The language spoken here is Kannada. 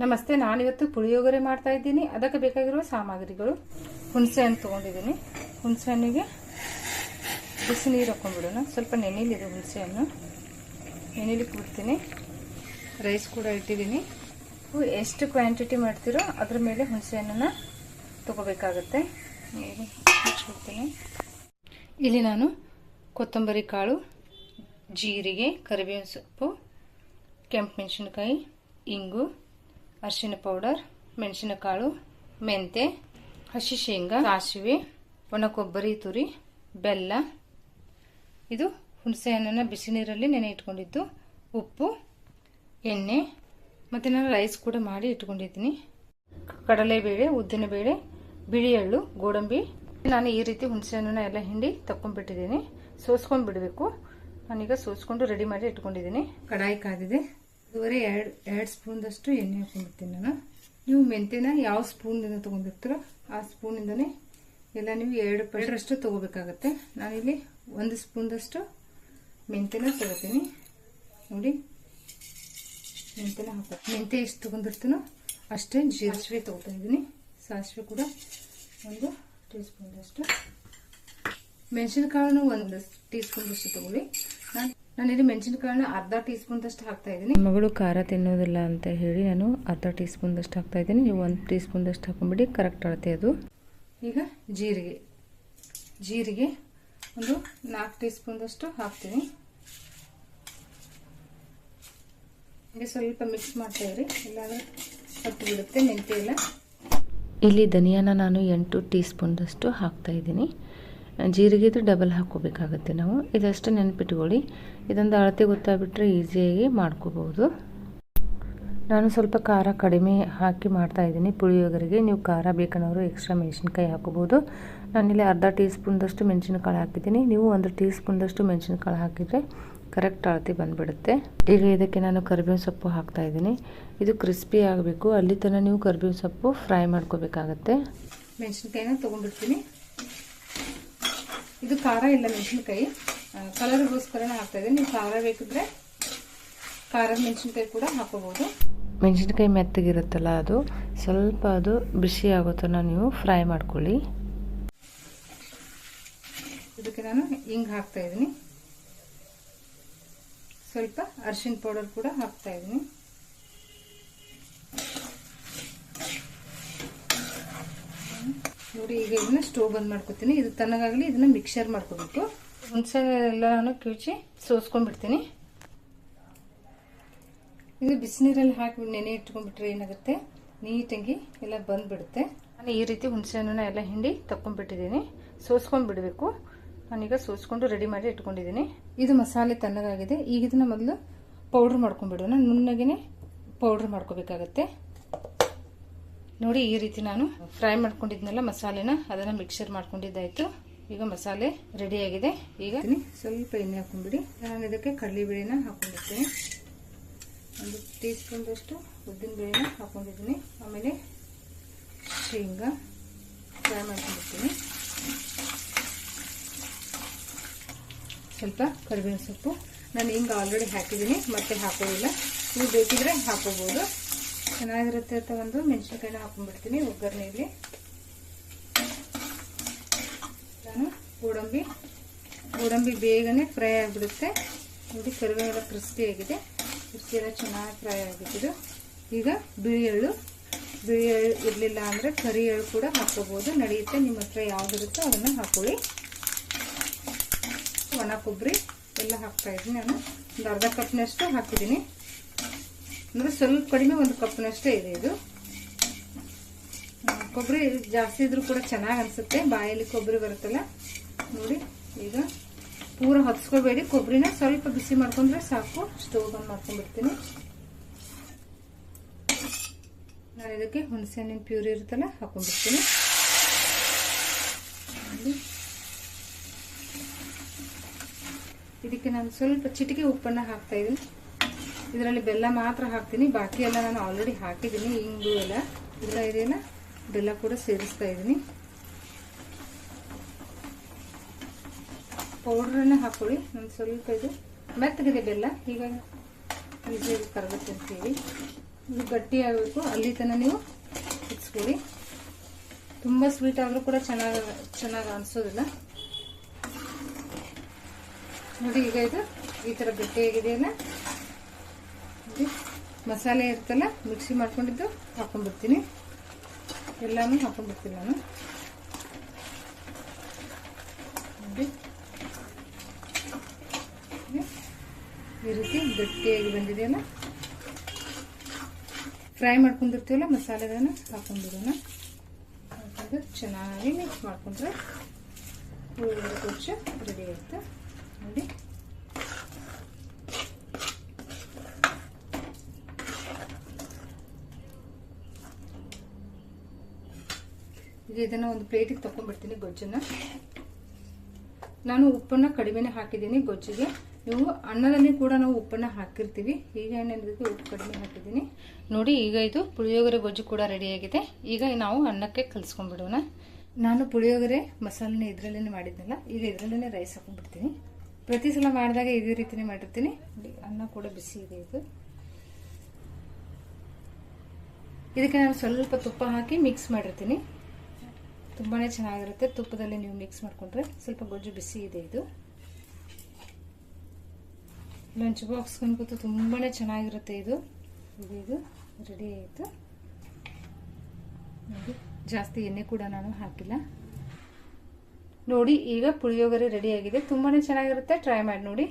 ನಮಸ್ತೆ, ನಾನಿವತ್ತು ಪುಳಿಯೋಗರೆ ಮಾಡ್ತಾ ಇದ್ದೀನಿ. ಅದಕ್ಕೆ ಬೇಕಾಗಿರುವ ಸಾಮಗ್ರಿಗಳು: ಹುಣಸೆ ಹಣ್ಣು ತೊಗೊಂಡಿದ್ದೀನಿ. ಹುಣಸೆ ಹಣ್ಣಿಗೆ ಬಿಸಿ ನೀರು ಹಾಕೊಂಡ್ಬಿಡೋಣ. ಸ್ವಲ್ಪ ನೆನೆಯಲಿದೆ ಹುಣಸೆ ಹಣ್ಣು, ನೆನೆಲಿಕ್ಕೆ ಬಿಡ್ತೀನಿ. ರೈಸ್ ಕೂಡ ಇಟ್ಟಿದ್ದೀನಿ. ಎಷ್ಟು ಕ್ವಾಂಟಿಟಿ ಮಾಡ್ತೀರೋ ಅದ್ರ ಮೇಲೆ ಹುಣಸೆ ಹಣ್ಣನ್ನು ತೊಗೋಬೇಕಾಗತ್ತೆ. ಮುಚ್ಚಿಬಿಡ್ತೀನಿ. ಇಲ್ಲಿ ನಾನು ಕೊತ್ತಂಬರಿ ಕಾಳು, ಜೀರಿಗೆ, ಕರಿಬೇವಿನ ಸೊಪ್ಪು, ಕೆಂಪು ಮೆಣಸಿನಕಾಯಿ, ಇಂಗು, ಅರಿಶಿನ ಪೌಡರ್, ಮೆಣಸಿನಕಾಳು, ಮೆಂತೆ, ಹಸಿ ಶೇಂಗಾ, ಸಾಸಿವೆ, ಒಣ ಕೊಬ್ಬರಿ ತುರಿ, ಬೆಲ್ಲ, ಇದು ಹುಣಸೆ ಹಣ್ಣನ್ನು ಬಿಸಿ ನೀರಲ್ಲಿ ನೆನೆ ಇಟ್ಕೊಂಡಿದ್ದು, ಉಪ್ಪು, ಎಣ್ಣೆ, ಮತ್ತು ನಾನು ರೈಸ್ ಕೂಡ ಮಾಡಿ ಇಟ್ಕೊಂಡಿದ್ದೀನಿ. ಕಡಲೆಬೇಳೆ, ಉದ್ದಿನಬೇಳೆ, ಬಿಳಿ ಎಳ್ಳು, ಗೋಡಂಬಿ. ನಾನು ಈ ರೀತಿ ಹುಣಸೆ ಹಣ್ಣನ್ನು ಎಲ್ಲ ಹಿಂಡಿ ತಕ್ಕೊಂಡ್ಬಿಟ್ಟಿದ್ದೀನಿ. ಸೋಸ್ಕೊಂಡು ಬಿಡಬೇಕು. ನಾನೀಗ ಸೋಸ್ಕೊಂಡು ರೆಡಿ ಮಾಡಿ ಇಟ್ಕೊಂಡಿದ್ದೀನಿ. ಕಡಾಯಿ ಕಾದಿದೆ. ಇದುವರೆ ಎರಡು ಸ್ಪೂನ್ದಷ್ಟು ಎಣ್ಣೆ ಹಾಕೊಂಡ್ಬಿಡ್ತೀನಿ ನಾನು. ನೀವು ಮೆಂತೆನ ಯಾವ ಸ್ಪೂನಿಂದ ತೊಗೊಂಡಿರ್ತೀರೋ ಆ ಸ್ಪೂನಿಂದನೇ ಎಲ್ಲ ನೀವು 2 ತೊಗೋಬೇಕಾಗತ್ತೆ. ನಾನಿಲ್ಲಿ 1 ಸ್ಪೂನ್ದಷ್ಟು ಮೆಂತೆನ ತೊಗೋತೀನಿ. ನೋಡಿ, ಮೆಂತೆನ ಹಾಕೋದು. ಮೆಂತೆ ಎಷ್ಟು ತೊಗೊಂಡಿರ್ತೀನೋ ಅಷ್ಟೇ ಜೀರಿಗೆ ತೊಗೋತಾ ಇದ್ದೀನಿ. ಸಾಸಿವೆ ಕೂಡ 1 ಟೀ ಸ್ಪೂನ್ದಷ್ಟು. ಮೆಣಸಿನಕಾಳನ್ನು 1 ಟೀ ಸ್ಪೂನ್ದಷ್ಟು ತೊಗೊಳ್ಳಿ. ನಾನಿಲ್ಲಿ ಮೆಣಸಿನಕಾಳನ್ನ ಅರ್ಧ ಟೀ ಸ್ಪೂನ್ದಷ್ಟು ಹಾಕ್ತಾ ಇದ್ದೀನಿ. ಮಗಳು ಖಾರ ತಿನ್ನೋದಿಲ್ಲ ಅಂತ ಹೇಳಿ ನಾನು ಅರ್ಧ ಟೀ ಸ್ಪೂನ್ದಷ್ಟು ಹಾಕ್ತಾ ಇದ್ದೀನಿ. ನೀವು 1 ಟೀ ಸ್ಪೂನ್ದಷ್ಟು ಹಾಕೊಂಡ್ಬಿಡಿ, ಕರೆಕ್ಟ್ ಅಳತೆ ಅದು. ಈಗ ಜೀರಿಗೆ 4 ಟೀ ಸ್ಪೂನ್ದಷ್ಟು ಹಾಕ್ತೀನಿ. ಹೀಗೆ ಸ್ವಲ್ಪ ಮಿಕ್ಸ್ ಮಾಡ್ತಾ ಇರಿ, ಇಲ್ಲಾಂದ್ರೆ ಹತ್ತು ಬಿಡುತ್ತೆ ಮೆಂತೆ ಎಲ್ಲ. ಇಲ್ಲಿ ಧನಿಯಾನ ನಾನು 8 ಟೀ ಸ್ಪೂನ್ದಷ್ಟು ಹಾಕ್ತಾ ಇದ್ದೀನಿ. ಜೀರಿಗೆದು ಡಬಲ್ ಹಾಕ್ಕೋಬೇಕಾಗುತ್ತೆ ನಾವು. ಇದಷ್ಟು ನೆನಪಿಟ್ಕೊಳ್ಳಿ. ಇದೊಂದು ಅಳತೆ ಗೊತ್ತಾಗ್ಬಿಟ್ರೆ ಈಸಿಯಾಗಿ ಮಾಡ್ಕೋಬಹುದು. ನಾನು ಸ್ವಲ್ಪ ಖಾರ ಕಡಿಮೆ ಹಾಕಿ ಮಾಡ್ತಾ ಇದ್ದೀನಿ ಪುಳಿಯೋಗರೆಗೆ. ನೀವು ಖಾರ ಬೇಕನ್ನೋರು ಎಕ್ಸ್ಟ್ರಾ ಮೆಣಸಿನ್ಕಾಯಿ ಹಾಕೋಬಹುದು. ನಾನಿಲ್ಲಿ ಅರ್ಧ ಟೀ ಸ್ಪೂನ್ದಷ್ಟು ಮೆಣಸಿನಕಾಳು ಹಾಕಿದ್ದೀನಿ. ನೀವು 1 ಟೀ ಸ್ಪೂನ್ದಷ್ಟು ಮೆಣಸಿನಕಾಳು ಹಾಕಿದರೆ ಕರೆಕ್ಟ್ ಅಳತೆ ಬಂದುಬಿಡುತ್ತೆ. ಈಗ ಇದಕ್ಕೆ ನಾನು ಕರಿಬೇವಿನ ಸೊಪ್ಪು ಹಾಕ್ತಾ ಇದ್ದೀನಿ. ಇದು ಕ್ರಿಸ್ಪಿ ಆಗಬೇಕು, ಅಲ್ಲಿ ತನಕ ನೀವು ಕರಿಬೇವಿನ ಸೊಪ್ಪು ಫ್ರೈ ಮಾಡ್ಕೋಬೇಕಾಗತ್ತೆ. ಮೆಣಸಿನ್ಕಾಯಿನ ತೊಗೊಂಡ್ಬಿಡ್ತೀನಿ. ಇದು ಖಾರ ಇಲ್ಲ, ಮೆಣಸಿನ್ಕಾಯಿ ಕಲರ್ಗೋಸ್ಕರನೇ ಹಾಕ್ತಾ ಇದ್ದೀನಿ. ನೀವು ಖಾರ ಬೇಕಿದ್ರೆ ಖಾರದ ಮೆಣಸಿನ್ಕಾಯಿ ಕೂಡ ಹಾಕೋಬಹುದು. ಮೆಣಸಿನ್ಕಾಯಿ ಮೆತ್ತಗಿರುತ್ತಲ್ಲ, ಅದು ಸ್ವಲ್ಪ ಅದು ಬಿಸಿ ಆಗೋ ತನಕ ನೀವು ಫ್ರೈ ಮಾಡ್ಕೊಳ್ಳಿ. ಇದಕ್ಕೆ ನಾನು ಹಿಂಗೆ ಹಾಕ್ತಾ ಇದ್ದೀನಿ. ಸ್ವಲ್ಪ ಅರಿಶಿನ ಪೌಡರ್ ಕೂಡ ಹಾಕ್ತಾ ಇದ್ದೀನಿ. ನೋಡಿ, ಈಗ ಇದನ್ನ ಸ್ಟೋವ್ ಬಂದ್ ಮಾಡ್ಕೊತೀನಿ. ಇದು ತಣ್ಣಗಾಗಲಿ, ಇದನ್ನ ಮಿಕ್ಸರ್ ಮಾಡ್ಕೋಬೇಕು. ಹುಣಸೆ ಎಲ್ಲ ನಾನು ಕಿವುಚಿ ಸೋಸ್ಕೊಂಡ್ಬಿಡ್ತೀನಿ. ಇದು ಬಿಸಿನೀರಲ್ಲಿ ಹಾಕಿ ನೆನೆ ಇಟ್ಕೊಂಡ್ಬಿಟ್ರೆ ಏನಾಗುತ್ತೆ, ನೀಟಾಗಿ ಎಲ್ಲ ಬಂದ್ಬಿಡುತ್ತೆ. ನಾನು ಈ ರೀತಿ ಹುಣಸೆ ಹಣ್ಣನ್ನ ಎಲ್ಲ ಹಿಂಡಿ ತಕ್ಕೊಂಡ್ಬಿಟ್ಟಿದ್ದೀನಿ. ಸೋಸ್ಕೊಂಡ್ಬಿಡ್ಬೇಕು. ನಾನೀಗ ಸೋಸ್ಕೊಂಡು ರೆಡಿ ಮಾಡಿ ಇಟ್ಕೊಂಡಿದ್ದೀನಿ. ಇದು ಮಸಾಲೆ ತಣ್ಣಗಾಗಿದೆ. ಈಗ ಇದನ್ನ ಮೊದಲು ಪೌಡ್ರ್ ಮಾಡ್ಕೊಂಡ್ಬಿಡೋಣ. ನುಣ್ಣಗೆನೆ ಪೌಡ್ರ್ ಮಾಡ್ಕೋಬೇಕಾಗತ್ತೆ. ನೋಡಿ, ಈ ರೀತಿ ನಾನು ಫ್ರೈ ಮಾಡ್ಕೊಂಡಿದ್ನಲ್ಲ ಮಸಾಲೆನ, ಅದನ್ನು ಮಿಕ್ಸರ್ ಮಾಡ್ಕೊಂಡಿದ್ದಾಯ್ತು. ಈಗ ಮಸಾಲೆ ರೆಡಿ ಆಗಿದೆ. ಈಗ ಸ್ವಲ್ಪ ಎಣ್ಣೆ ಹಾಕೊಂಡ್ಬಿಡಿ. ನಾನು ಇದಕ್ಕೆ ಕಡಲೆಬೇಳೆನ ಹಾಕೊಂಡಿರ್ತೀನಿ. 1 ಟೀ ಸ್ಪೂನ್ದಷ್ಟು ಉದ್ದಿನ ಬೇಳೆನ ಹಾಕೊಂಡಿದ್ದೀನಿ. ಆಮೇಲೆ ಶೇಂಗಾ ಫ್ರೈ ಮಾಡ್ಕೊಂಡಿರ್ತೀನಿ. ಸ್ವಲ್ಪ ಕರಿಬೇವಿನ ಸೊಪ್ಪು. ನಾನು ಹಿಂಗೆ ಆಲ್ರೆಡಿ ಹಾಕಿದ್ದೀನಿ, ಮತ್ತೆ ಹಾಕೋದಿಲ್ಲ. ನೀವು ಬೇಕಿದ್ರೆ ಹಾಕೋಬಹುದು. ಚೆನ್ನಾಗಿರುತ್ತೆ ಅಂತ ಒಂದು ಮೆಣಸಿನಕಾಯಿನ ಹಾಕೊಂಡ್ಬಿಡ್ತೀನಿ ಒಗ್ಗರಣೆಯಲ್ಲಿ. ನಾನು ಗೋಡಂಬಿ ಬೇಗನೆ ಫ್ರೈ ಆಗಿಬಿಡುತ್ತೆ. ನೋಡಿ, ಕರಿಬೇವೆಲ್ಲ ಕ್ರಿಸ್ಪಿ ಆಗಿದೆ. ಕ್ರಿಸ್ಪಿ ಎಲ್ಲ ಚೆನ್ನಾಗಿ ಫ್ರೈ ಆಗಿಬಿಟ್ಟಿದ್ದು. ಈಗ ಬಿಳಿ ಎಳ್ಳು ಇರಲಿಲ್ಲ ಅಂದರೆ ಕರಿ ಎಳ್ಳು ಕೂಡ ಹಾಕೋಬಹುದು, ನಡೆಯುತ್ತೆ. ನಿಮ್ಮ ಹತ್ರ ಯಾವುದಿರುತ್ತೋ ಅದನ್ನು ಹಾಕೊಳ್ಳಿ. ಒಣ ಕೊಬ್ಬರಿ ಎಲ್ಲ ಹಾಕ್ತಾ ಇದ್ದೀನಿ. ನಾನು ಒಂದು ಅರ್ಧ ಕಪ್ನಷ್ಟು ಹಾಕಿದ್ದೀನಿ. ಅಂದರೆ ಸ್ವಲ್ಪ ಕಡಿಮೆ, 1 ಕಪ್ನಷ್ಟೇ ಇದೆ. ಇದು ಕೊಬ್ಬರಿ ಜಾಸ್ತಿ ಇದ್ರೂ ಕೂಡ ಚೆನ್ನಾಗಿ ಅನಿಸುತ್ತೆ. ಬಾಯಲ್ಲಿ ಕೊಬ್ಬರಿ ಬರುತ್ತಲ್ಲ. ನೋಡಿ, ಈಗ ಪೂರ ಹೊತ್ಸ್ಕೋಬೇಡಿ. ಕೊಬ್ಬರಿನ ಸ್ವಲ್ಪ ಬಿಸಿ ಮಾಡ್ಕೊಂಡ್ರೆ ಸಾಕು. ಸ್ಟೋವ್ ಬಂದ್ ಮಾಡ್ಕೊಂಡ್ಬಿಡ್ತೀನಿ. ನಾನು ಇದಕ್ಕೆ ಹುಣಸೆ ಹಣ್ಣಿನ ಪ್ಯೂರಿ ಇರುತ್ತಲ್ಲ ಹಾಕೊಂಡ್ಬಿಡ್ತೀನಿ. ಇದಕ್ಕೆ ನಾನು ಸ್ವಲ್ಪ ಚಿಟಿಕೆ ಉಪ್ಪನ್ನು ಹಾಕ್ತಾ ಇದ್ದೀನಿ. ಇದರಲ್ಲಿ ಬೆಲ್ಲ ಮಾತ್ರ ಹಾಕ್ತೀನಿ, ಬಾಕಿ ಎಲ್ಲ ನಾನು ಆಲ್ರೆಡಿ ಹಾಕಿದ್ದೀನಿ. ಇಂಗು ಎಲ್ಲ ಇದೆಯಲ್ಲ, ಬೆಲ್ಲ ಕೂಡ ಸೇರಿಸ್ತಾ ಇದ್ದೀನಿ. ಪೌಡ್ರನ್ನ ಹಾಕೊಳ್ಳಿ. ನಾನು ಸ್ವಲ್ಪ ಇದು ಮೆತ್ತಗಿದೆ ಬೆಲ್ಲ, ಹೀಗಾಗಿ ಈಸಿಯಾಗಿ ಕರಗುತ್ತೆ ಅಂತೀವಿ. ಇದು ಗಟ್ಟಿ ಆಗಬೇಕು, ಅಲ್ಲಿ ತನಕ ನೀವು ಕುದಿಸ್ಕೊಳ್ಳಿ. ತುಂಬ ಸ್ವೀಟ್ ಆದರೂ ಕೂಡ ಚೆನ್ನಾಗಿ ಅನಿಸೋದಿಲ್ಲ ನೋಡಿ. ಈಗ ಇದು ಈ ಥರ ಗಟ್ಟಿಯಾಗಿದೆಯಲ್ಲ, ಮಸಾಲೆ ಇರ್ತಲ್ಲ ಮಿಕ್ಸಿ ಮಾಡ್ಕೊಂಡಿದ್ದು ಹಾಕೊಂಡ್ಬಿಡ್ತೀನಿ. ಎಲ್ಲಾನು ಹಾಕೊಂಡ್ಬಿಡ್ತೀನಿ ನಾನು ನೋಡಿ. ಈ ರೀತಿ ಗಟ್ಟಿಯಾಗಿ ಬಂದಿದೆಯಲ್ಲ, ಫ್ರೈ ಮಾಡ್ಕೊಂಡಿರ್ತೀವಲ್ಲ ಮಸಾಲೆಗಳನ್ನ ಹಾಕೊಂಡ್ಬಿಡೋಣ. ಹಾಕೊಂಡು ಚೆನ್ನಾಗಿ ಮಿಕ್ಸ್ ಮಾಡ್ಕೊಂಡ್ರೆ ಪುಳಿಯೋಗರೆ ಗೊಜ್ಜು ರೆಡಿ ಆಯ್ತು ನೋಡಿ. ಈಗ ಇದನ್ನ ಒಂದು ಪ್ಲೇಟಿಗೆ ತಗೊಂಡ್ಬಿಡ್ತೀನಿ ಗೊಜ್ಜನ್ನ. ನಾನು ಉಪ್ಪನ್ನ ಕಡಿಮೆನೆ ಹಾಕಿದ್ದೀನಿ ಗೊಜ್ಜಿಗೆ. ನೀವು ಅನ್ನದಲ್ಲಿ ಕೂಡ ನಾವು ಉಪ್ಪನ್ನ ಹಾಕಿರ್ತೀವಿ, ಈಗ ಏನೇನಿದಕ್ಕೆ ಉಪ್ಪು ಕಡಿಮೆ ಹಾಕಿದ್ದೀನಿ ನೋಡಿ. ಈಗ ಇದು ಪುಳಿಯೋಗರೆ ಗೊಜ್ಜು ಕೂಡ ರೆಡಿಯಾಗಿದೆ. ಈಗ ನಾವು ಅನ್ನಕ್ಕೆ ಕಲಿಸ್ಕೊಂಡ್ಬಿಡೋಣ. ನಾನು ಪುಳಿಯೋಗರೆ ಮಸಾಲೆನ ಇದರಲ್ಲೇ ಮಾಡಿದ್ನಲ್ಲ, ಈಗ ಇದರಲ್ಲೇ ರೈಸ್ ಹಾಕೊಂಡ್ಬಿಡ್ತೀನಿ. ಪ್ರತಿ ಸಲ ಮಾಡಿದಾಗ ಇದೇ ರೀತಿನೇ ಮಾಡಿರ್ತೀನಿ ನೋಡಿ. ಅನ್ನ ಕೂಡ ಬಿಸಿ ಇದೆ. ಇದಕ್ಕೆ ನಾನು ಸ್ವಲ್ಪ ತುಪ್ಪ ಹಾಕಿ ಮಿಕ್ಸ್ ಮಾಡಿರ್ತೀನಿ, ತುಂಬಾ ಚೆನ್ನಾಗಿರುತ್ತೆ. ತುಪ್ಪದಲ್ಲಿ ನೀವು ಮಿಕ್ಸ್ ಮಾಡಿಕೊಂಡ್ರೆ ಸ್ವಲ್ಪ ಗೊಜ್ಜು ಬಿಸಿ ಇದೆ. ಇದು ಲಂಚ್ ಬಾಕ್ಸ್ ಅನ್ಕೋತು ತುಂಬಾ ಚೆನ್ನಾಗಿರುತ್ತೆ. ಇದು ರೆಡಿ ಆಯಿತು ನೋಡಿ. ಜಾಸ್ತಿ ಎಣ್ಣೆ ಕೂಡ ನಾನು ಹಾಕಿಲ್ಲ ನೋಡಿ. ಈಗ ಪುಳಿಯೋಗರೆ ರೆಡಿ ಆಗಿದೆ, ತುಂಬಾ ಚೆನ್ನಾಗಿರುತ್ತೆ. ಟ್ರೈ ಮಾಡಿ ನೋಡಿ.